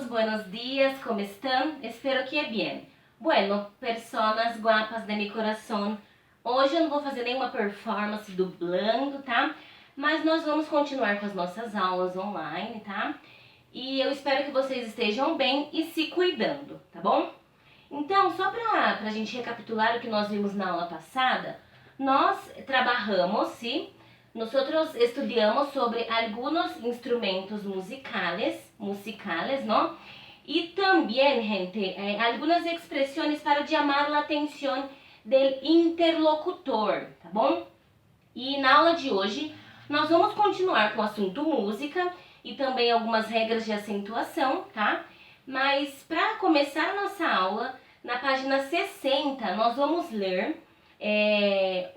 buenos días, ¿cómo están? Espero que bien. Bueno, personas guapas de mi coração, hoje eu não vou fazer nenhuma performance dublando, tá? Mas nós vamos continuar com as nossas aulas online, tá? E eu espero que vocês estejam bem e se cuidando, tá bom? Então, só pra gente recapitular o que nós vimos na aula passada, nós trabalhamos, sim? Nosotros estudiamos sobre algunos instrumentos musicales, ¿no? Y también, gente, algunas expresiones para llamar la atención del interlocutor, tá bom? E na aula de hoje, nós vamos continuar com o assunto música e também algumas regras de acentuação, tá? Mas para começar a nossa aula, na página 60, nós vamos ler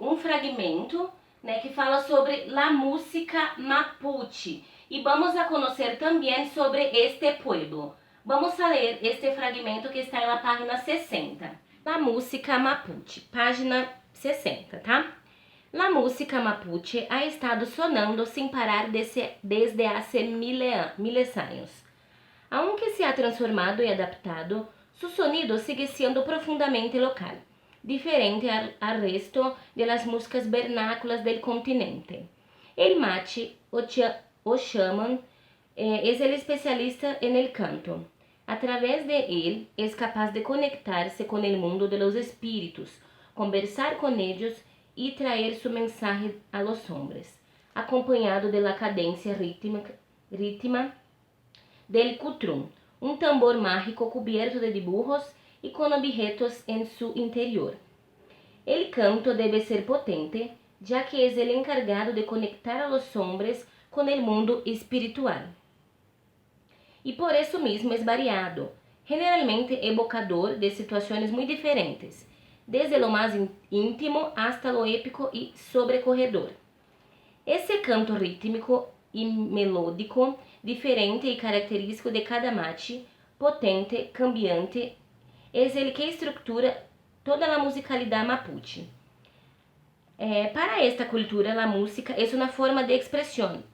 um fragmento, né, que fala sobre la música mapuche. E vamos a conhecer também sobre este pueblo. Vamos a ler este fragmento que está na página 60. La música mapuche, página 60, tá? La música mapuche ha estado sonando sin parar desde hace miles años. Aunque se ha transformado y adaptado, su sonido sigue siendo profundamente local, diferente al resto de las músicas vernáculas del continente. El machi, o shaman, es el especialista en el canto. A través de él es capaz de conectarse con el mundo de los espíritus, conversar con ellos y traer su mensaje a los hombres, acompañado de la cadencia rítmica del cutrum, un tambor mágico cubierto de dibujos y con objetos en su interior. El canto debe ser potente, ya que es el encargado de conectar a los hombres con el mundo espiritual. Y por eso mismo es variado, generalmente evocador de situaciones muy diferentes, desde lo más íntimo hasta lo épico y sobrecorredor. Ese canto rítmico y melódico, diferente y característico de cada machi, potente, cambiante, es el que estructura toda la musicalidad mapuche. Para esta cultura, la música es una forma de expresión,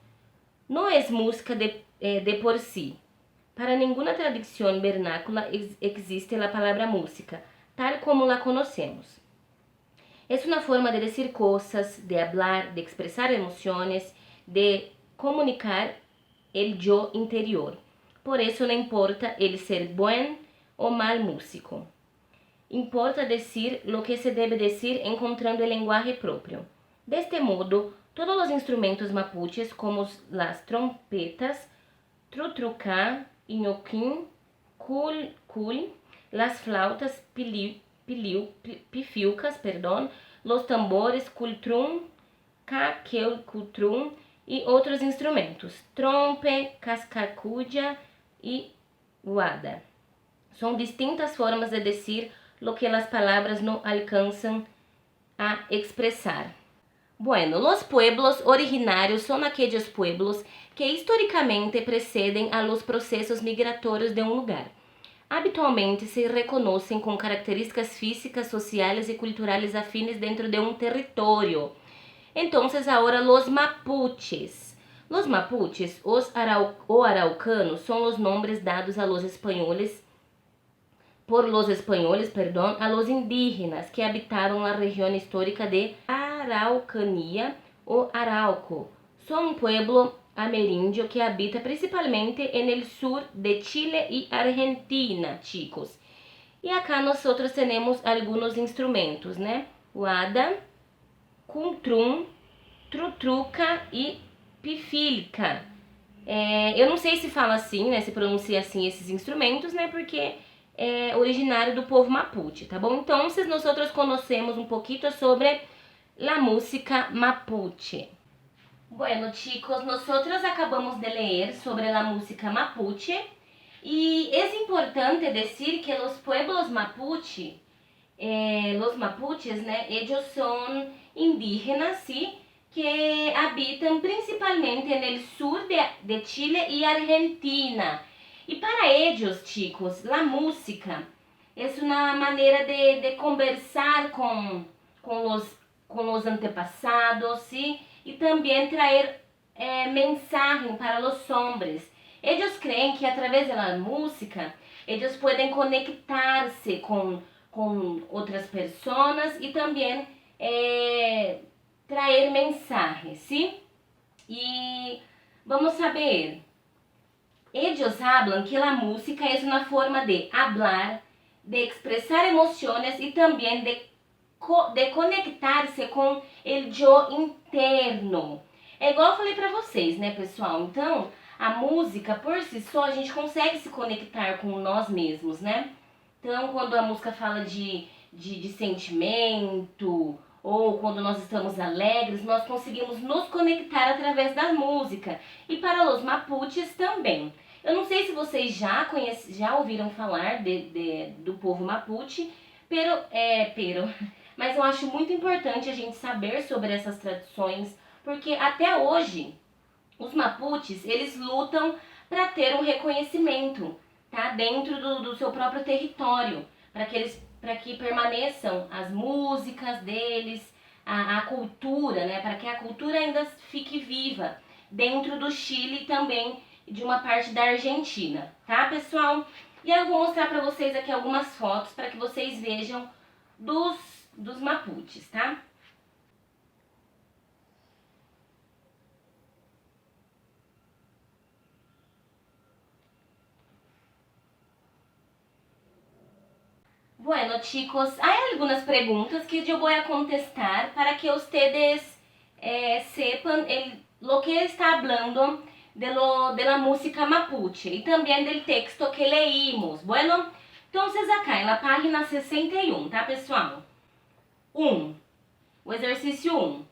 no es música de por sí. Para ninguna tradición vernácula existe la palabra música, tal como la conocemos. Es una forma de decir cosas, de hablar, de expresar emociones, de comunicar el yo interior. Por eso no importa el ser buen o mal músico. Importa decir lo que se debe decir encontrando el lenguaje propio. De este modo, todos los instrumentos mapuches como las trompetas, trutrucá, inhoquín, cul, las flautas pifilcas, los tambores cultrum, caquelcultrum y otros instrumentos, trompe, cascacudia y guada. Son distintas formas de decir lo que las palabras no alcanzan a expresar. Bueno, los pueblos originarios son aquellos pueblos que historicamente precedem a los procesos migratórios de um lugar. Habitualmente se reconhecem com características físicas, sociais e culturais afines dentro de um território. Então, agora, los mapuches. Los mapuches, o araucanos, são os nomes dados a los espanhóis, a los indígenas que habitaram a região histórica de Araucanía o Arauco. Son un pueblo ameríndio que habita principalmente en el sur de Chile y Argentina, chicos. Y acá nosotros tenemos algunos instrumentos, né? Guada, cultrum, trutruca e pifilca. Eu não sei se fala assim, né? Se pronuncia assim esses instrumentos, né? Porque é originário do povo mapuche, tá bom? Então, nós conhecemos um pouquinho sobre la música mapuche. Bueno, chicos, nosotros acabamos de leer sobre la música mapuche y es importante decir que los pueblos mapuche, los mapuches, né, ellos son indígenas, ¿sí? Que habitan principalmente en el sur de Chile y Argentina. Y para ellos, chicos, la música es una manera de conversar con los antepassados, ¿sí? Y también traer mensaje para los hombres. Eles creem que através da música, eles podem conectar-se com outras pessoas e também trazer mensagens, sim? E vamos saber, eles hablan que a música é uma forma de hablar, de expressar emoções e também de conectar-se com o eu interno. É igual eu falei pra vocês, né, pessoal? Então, a música, por si só, a gente consegue se conectar com nós mesmos, né? Então, quando a música fala de sentimento, ou quando nós estamos alegres, nós conseguimos nos conectar através da música. E para os mapuches também. Eu não sei se vocês já ouviram falar do povo mapuche, mas eu acho muito importante a gente saber sobre essas tradições, porque até hoje os mapuches, eles lutam para ter um reconhecimento, tá? Dentro do seu próprio território, para que permaneçam as músicas deles, a cultura, né? Para que a cultura ainda fique viva dentro do Chile e também de uma parte da Argentina, tá, pessoal? E aí eu vou mostrar para vocês aqui algumas fotos para que vocês vejam dos mapuches, tá? Bueno, chicos, hay algunas preguntas que yo voy a contestar para que ustedes sepan lo que está hablando de la música mapuche y también del texto que leímos. Bueno, entonces acá en la página 61, tá, pessoal? O exercício 1.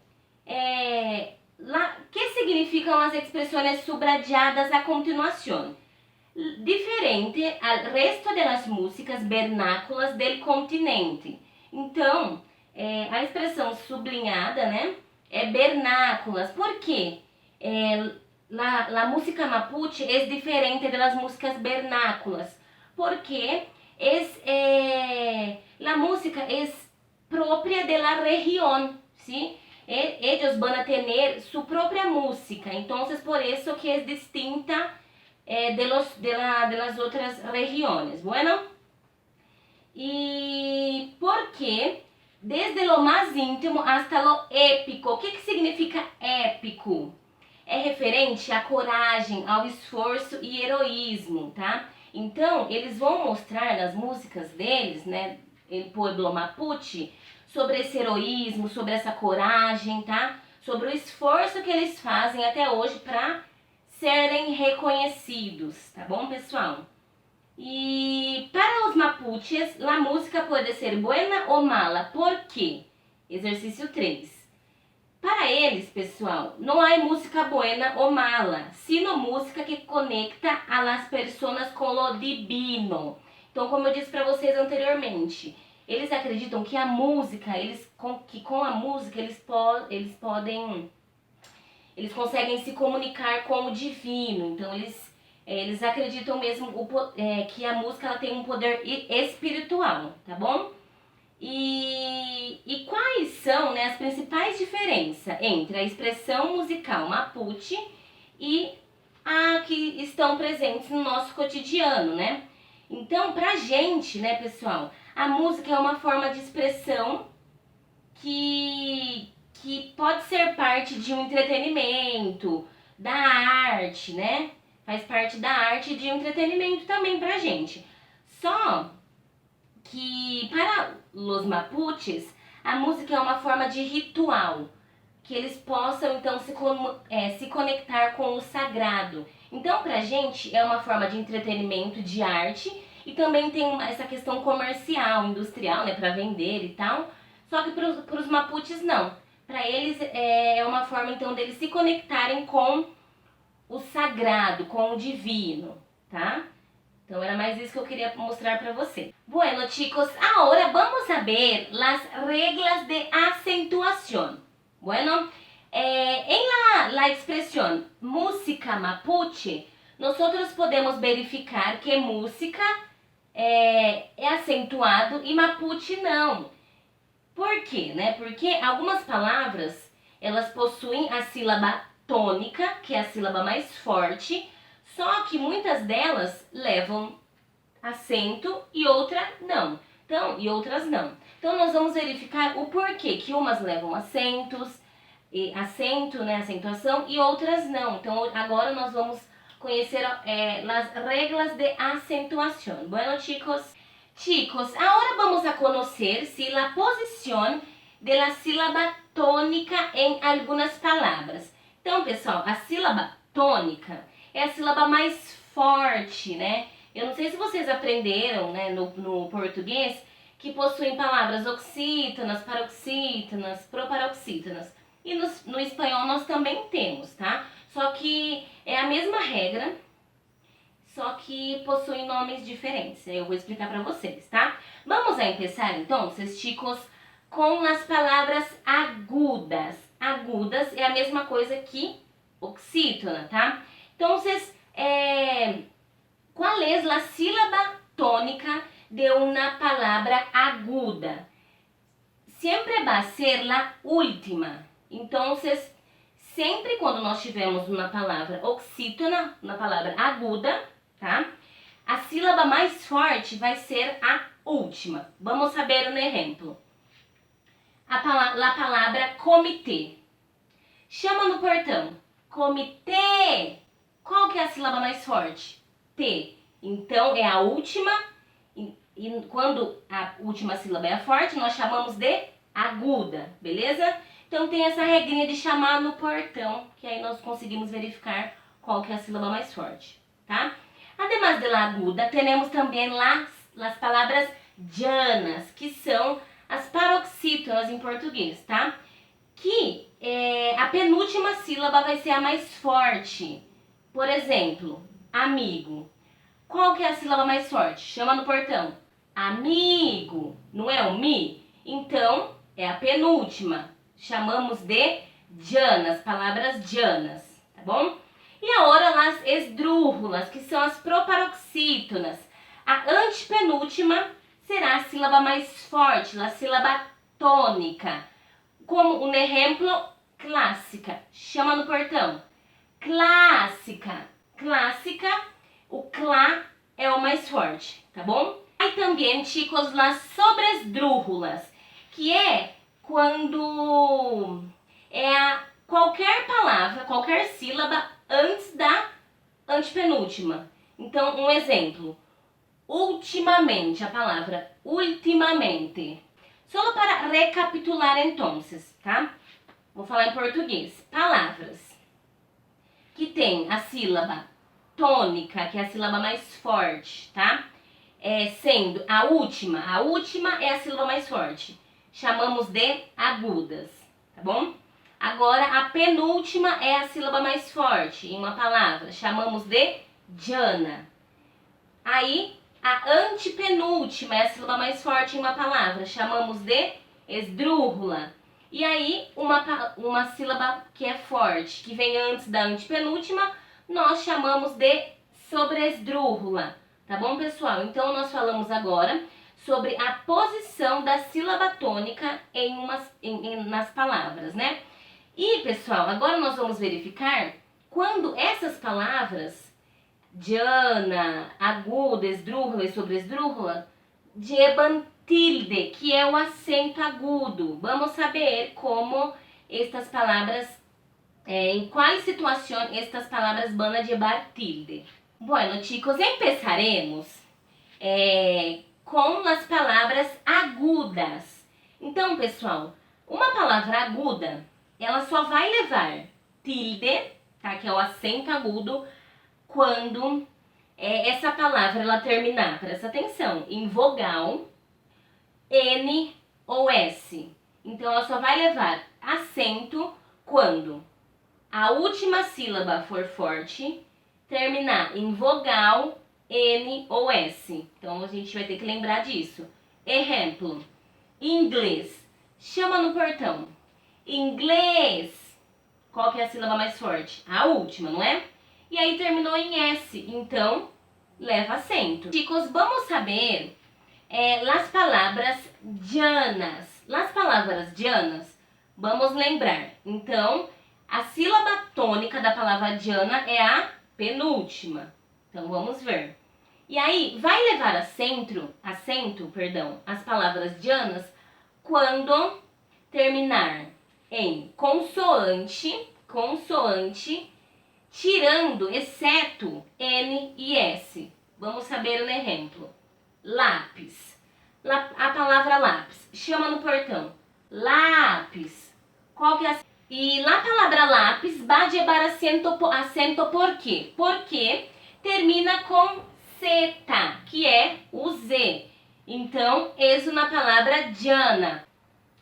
¿Qué significan las expresiones subrayadas a continuación? Diferente ao resto das músicas vernáculas do continente. Então, a expressão sublinhada, né, é vernáculas. Por quê? La música mapuche é diferente das músicas vernáculas, porque la música é própria de la região, ¿sí? Ellos van a tener su propia música, entonces por eso que es distinta de las otras regiones. Bueno, y porque desde lo más íntimo hasta lo épico. O que significa épico? É referente à coragem, ao esforço e heroísmo, tá? Então, eles vão mostrar nas músicas deles, né, em Pueblo Mapuche, sobre esse heroísmo, sobre essa coragem, tá? Sobre o esforço que eles fazem até hoje para serem reconhecidos, tá bom, pessoal? E para os mapuches, a música pode ser buena ou mala. Por quê? Exercício 3. Para eles, pessoal, não há música buena ou mala, sino música que conecta a las personas com lo divino. Então, como eu disse para vocês anteriormente, eles acreditam que a música, com a música eles conseguem se comunicar com o divino. Então, eles acreditam mesmo que a música ela tem um poder espiritual, tá bom? E quais são, né, as principais diferenças entre a expressão musical mapuche e a que estão presentes no nosso cotidiano, né? Então, pra gente, né, pessoal, a música é uma forma de expressão que pode ser parte de um entretenimento, da arte, né? Faz parte da arte e de entretenimento também pra gente. Só que para os mapuches, a música é uma forma de ritual, que eles possam então se conectar com o sagrado. Então, pra gente, é uma forma de entretenimento, de arte, e também tem essa questão comercial, industrial, né, para vender e tal. Só que para os mapuches, não. Para eles é uma forma então deles se conectarem com o sagrado, com o divino, tá? Então era mais isso que eu queria mostrar para você. Bueno, chicos, ahora vamos a ver las reglas de acentuación. Bueno, en la expresión música mapuche, nosotros podemos verificar que música é acentuado e mapuche não. Por quê? Né? Porque algumas palavras, elas possuem a sílaba tônica, que é a sílaba mais forte, Só que muitas delas levam acento e outra não. Então, e outras não. Então, nós vamos verificar o porquê que umas levam acentos, acento, né, acentuação, e outras não. Então, agora nós vamos conhecer as regras de acentuação. Bueno, chicos? Chicos, ahora vamos a conocer si la posición de la sílaba tônica em algumas palavras. Então, pessoal, a sílaba tônica é a sílaba mais forte, né? Eu não sei se vocês aprenderam, né, no português, que possuem palavras oxítonas, paroxítonas, proparoxítonas. E no espanhol nós também temos, tá? Só que é a mesma regra, só que possuem nomes diferentes. Eu vou explicar para vocês, tá? Vamos a empezar, então, chicos, com as palavras agudas. Agudas é a mesma coisa que oxítona, tá? Então, ¿cuál es la sílaba tónica de una palabra aguda? Siempre va a ser la última. Então, sempre quando nós tivermos uma palavra oxítona, uma palavra aguda, tá? A sílaba mais forte vai ser a última. Vamos saber um exemplo. A palavra comitê. Chama no portão. Comitê. Qual que é a sílaba mais forte? T. Então, é a última. E quando a última sílaba é forte, nós chamamos de aguda, beleza? Então, tem essa regrinha de chamar no portão, que aí nós conseguimos verificar qual que é a sílaba mais forte, tá? Además de la aguda, temos também as palavras llanas, que são as paroxítonas em português, tá? Que a penúltima sílaba vai ser a mais forte. Por exemplo, amigo. Qual que é a sílaba mais forte? Chama no portão. Amigo. Não é o mi? Então, é a penúltima. Chamamos de llanas, palavras llanas, tá bom? E agora as esdrúxulas, que são as proparoxítonas. A antepenúltima será a sílaba mais forte, a sílaba tônica. Como um exemplo, clássica. Chama no portão. Clássica. Clássica, o clá é o mais forte, tá bom? Aí também, chicos, las sobresdrúxulas, que é quando qualquer palavra, qualquer sílaba antes da antepenúltima. Então, um exemplo. Ultimamente, a palavra ultimamente. Só para recapitular, então, tá? Vou falar em português. Palavras que tem a sílaba tônica, que é a sílaba mais forte, tá? Sendo a última é a sílaba mais forte. Chamamos de agudas, tá bom? Agora, a penúltima é a sílaba mais forte em uma palavra. Chamamos de llana. Aí, a antepenúltima é a sílaba mais forte em uma palavra. Chamamos de esdrúxula. E aí, uma sílaba que é forte, que vem antes da antepenúltima, nós chamamos de sobresdrúxula. Tá bom, pessoal? Então, nós falamos agora sobre a posição da sílaba tônica nas palavras, né? E, pessoal, agora nós vamos verificar quando essas palavras, llana, aguda, esdrúxula e sobresdrúxula, llevan tilde, que é o acento agudo. Vamos saber como estas palavras, em quais situações estas palavras van a llevar tilde. Bueno, chicos, empezaremos com as palavras agudas. Então, pessoal, uma palavra aguda, ela só vai levar tilde, tá? Que é o acento agudo, quando essa palavra ela terminar, presta atenção, em vogal, N ou S. Então, ela só vai levar acento quando a última sílaba for forte, terminar em vogal, N ou S. Então, a gente vai ter que lembrar disso. Exemplo, inglês. Chama no portão. Inglês. Qual que é a sílaba mais forte? A última, não é? E aí terminou em S. Então, leva acento. Chicos, vamos saber as palavras llanas. As palavras llanas, vamos lembrar. Então, a sílaba tônica da palavra llana é a penúltima. Então, vamos ver. E aí, vai levar acento, as palavras llanas quando terminar em consoante, tirando, exceto N e S. Vamos saber um exemplo. Lápis. A palavra lápis. Chama no portão. Lápis. Qual que é a... E a palavra lápis vai levar acento por quê? Porque termina com zeta, que é o Z. Então, isso na palavra llana.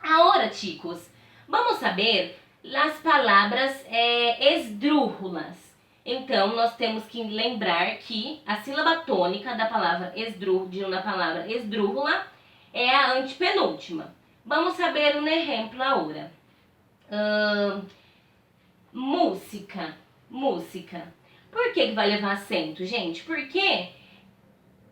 Agora, chicos, vamos saber as palavras esdrúxulas. Então, nós temos que lembrar que a sílaba tônica da palavra esdrúxula é a antepenúltima. Vamos saber um exemplo agora. Música. Por que vai levar acento, gente? Porque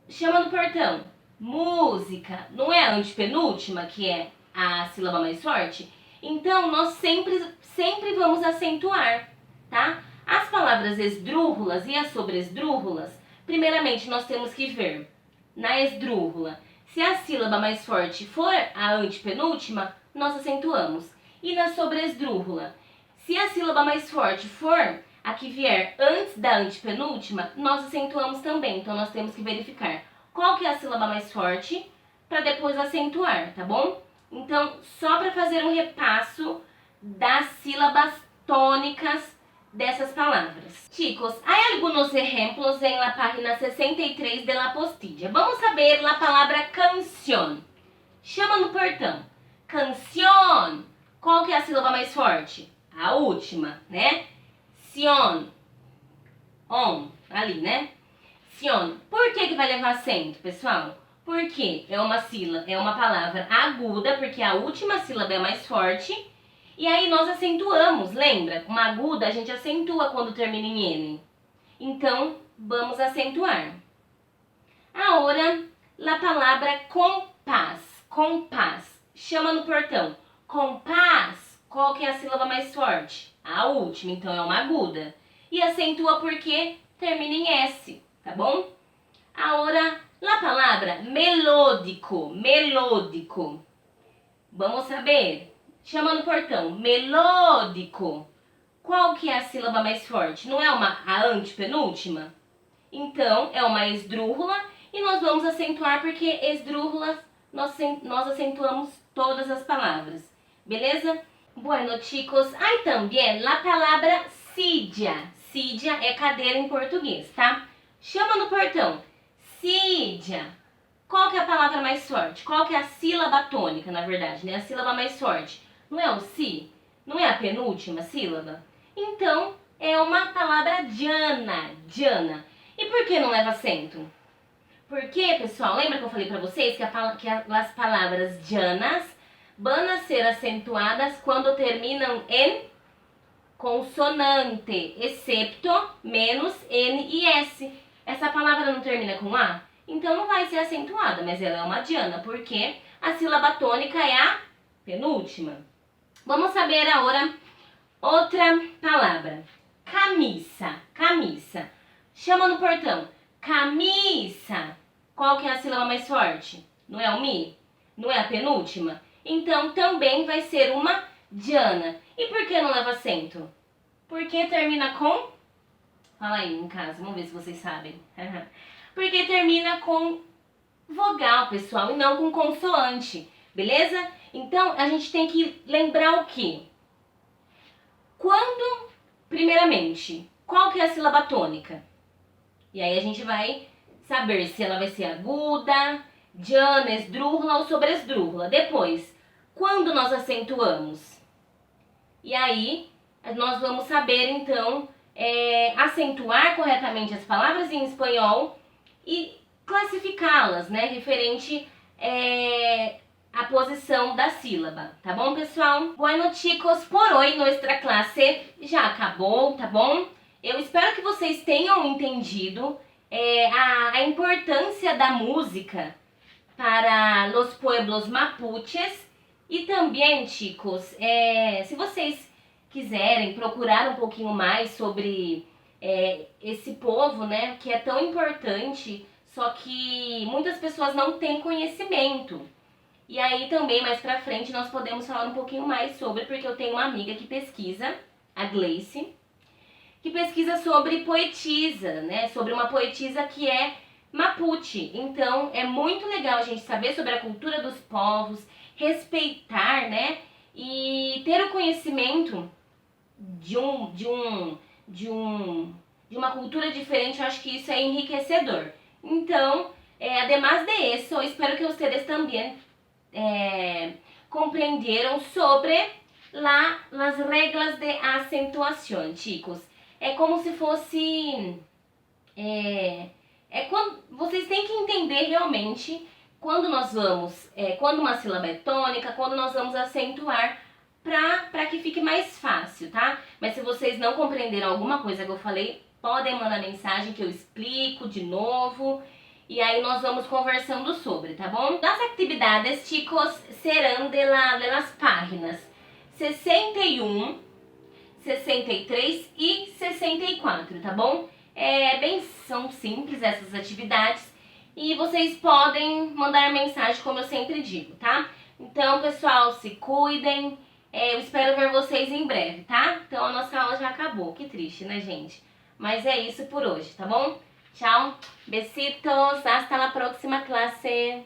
chama no portão. Música. Não é a antepenúltima, que é a sílaba mais forte? Então, nós sempre vamos acentuar, tá? As palavras esdrúxulas e as sobresdrúxulas, primeiramente nós temos que ver na esdrúxula. Se a sílaba mais forte for a antepenúltima, nós acentuamos. E na sobresdrúxula, se a sílaba mais forte for a que vier antes da antepenúltima, nós acentuamos também. Então, nós temos que verificar qual que é a sílaba mais forte para depois acentuar, tá bom? Então, só para fazer um repasso das sílabas tônicas dessas palavras. Chicos, há alguns exemplos em la página 63 de la postilla. Vamos saber a palavra canción. Chama no portão. Canción. Qual que é a sílaba mais forte? A última, né? Sion. On. Ali, né? Sion. Por que vai levar acento, pessoal? Porque é uma palavra aguda, porque a última sílaba é mais forte. E aí nós acentuamos, lembra? Uma aguda a gente acentua quando termina em N. Então, vamos acentuar. Agora, a palavra compás. Compás. Chama no portão. Compás. Qual que é a sílaba mais forte? A última, então é uma aguda. E acentua porque termina em S, tá bom? Agora, a palavra melódico. Melódico. Vamos saber? Chama no portão. Melódico. Qual que é a sílaba mais forte? Não é a antepenúltima? Então, é uma esdrúxula e nós vamos acentuar porque esdrúxulas nós acentuamos todas as palavras. Beleza? Bueno, chicos, aí também a palavra silla. Silla é cadeira em português, tá? Chama no portão. Silla. Qual que é a palavra mais forte? Qual que é a sílaba tônica, na verdade, né? A sílaba mais forte. Não é o si? Não é a penúltima sílaba? Então, é uma palavra llana. Llana. E por que não leva acento? Porque, pessoal, lembra que eu falei pra vocês que as palavras llanas vão ser acentuadas quando terminam em consonante, excepto menos N e S. Essa palavra não termina com A? Então não vai ser acentuada, mas ela é uma llana, porque a sílaba tônica é a penúltima. Vamos saber agora outra palavra. Camisa. Camisa. Chama no portão. Camisa. Qual que é a sílaba mais forte? Não é o mi? Não é a penúltima? Então também vai ser uma llana. E por que não leva acento? Porque termina com... Fala aí em casa, vamos ver se vocês sabem. Porque termina com vogal, pessoal, e não com consoante, beleza? Então, a gente tem que lembrar o quê? Quando, primeiramente, qual que é a sílaba tônica? E aí a gente vai saber se ela vai ser aguda, llana, esdrúxula ou sobresdrúxula. Depois, quando nós acentuamos? E aí, nós vamos saber, então, acentuar corretamente as palavras em espanhol e classificá-las, né, referente à posição da sílaba, tá bom, pessoal? Bueno, chicos, por hoy nossa classe já acabou, tá bom? Eu espero que vocês tenham entendido a importância da música para os pueblos mapuches e também, chicos, se vocês quiserem procurar um pouquinho mais sobre esse povo, né, que é tão importante, só que muitas pessoas não têm conhecimento. E aí também, mais pra frente, nós podemos falar um pouquinho mais sobre, porque eu tenho uma amiga que pesquisa, a Gleice, que pesquisa sobre poetisa, né, sobre uma poetisa que é Mapuche. Então, é muito legal a gente saber sobre a cultura dos povos, respeitar, né, e ter o conhecimento de uma cultura diferente. Eu acho que isso é enriquecedor. Então, además de eso, espero que vocês também compreenderam sobre as regras de acentuação, chicos. É como se fosse... quando vocês têm que entender realmente quando nós vamos... quando uma sílaba é tônica, quando nós vamos acentuar, para que fique mais fácil, tá? Mas se vocês não compreenderam alguma coisa que eu falei, podem mandar mensagem que eu explico de novo. E aí nós vamos conversando sobre, tá bom? Las atividades, chicos, serão de las páginas 61, 63 e 64, tá bom? São simples essas atividades e vocês podem mandar mensagem, como eu sempre digo, tá? Então, pessoal, se cuidem. Eu espero ver vocês em breve, tá? Então a nossa aula já acabou. Que triste, né, gente? Mas é isso por hoje, tá bom? Tchau, besitos, hasta la próxima clase.